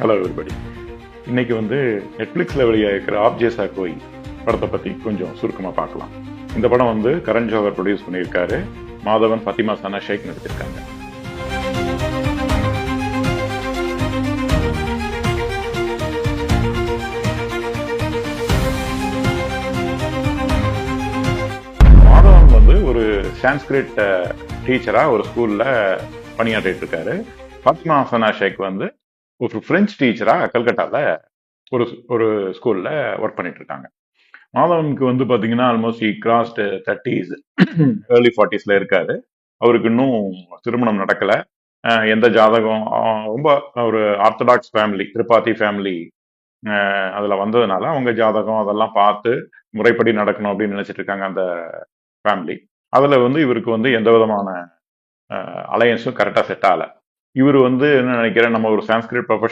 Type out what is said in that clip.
Hello everybody. இன்னைக்கு நெட்ஃப்ளிக்ஸில் வெளியாகிருக்கிற app ஜேசா கோய் படத்தை பற்றி கொஞ்சம் சுருக்கமாக பார்க்கலாம். இந்த படம் கரண் ஜோஹர் ப்ரொடியூஸ் பண்ணியிருக்காரு. மாதவன், ஃபத்திமா சனா ஷேக் நடிச்சிருக்காங்க. மாதவன் ஒரு சான்ஸ்கிரிட் டீச்சராக ஒரு ஸ்கூலில் பணியாற்றிட்டு இருக்காரு. ஃபத்திமா சனா ஷேக் ஒரு பிரெஞ்சு டீச்சரா கல்கட்டால ஒரு ஒரு ஸ்கூல்ல ஒர்க் பண்ணிட்டு இருக்காங்க. மாதவனுக்கு பாத்தீங்கன்னா ஆல்மோஸ்ட் கிராஸ்ட் 30s ஏர்லி 40ஸ்ல இருக்காரு. அவருக்கு இன்னும் திருமணம் நடக்கல. எந்த ஜாதகம் ரொம்ப ஒரு ஆர்த்தடாக்ஸ் ஃபேமிலி, திரிபாதி ஃபேமிலி அதுல வந்ததுனால அவங்க ஜாதகம் அதெல்லாம் பார்த்து முறைப்படி நடக்கணும் அப்படின்னு நினைச்சிட்டு இருக்காங்க அந்த ஃபேமிலி. அதுல இவருக்கு எந்த விதமான அலையன்ஸும் கரெக்டா செட் ஆகல. இவர் என்ன நினைக்கிறேன், நம்ம ஒரு சான்ஸ்கிரிட் ப்ரொஃபஷனல்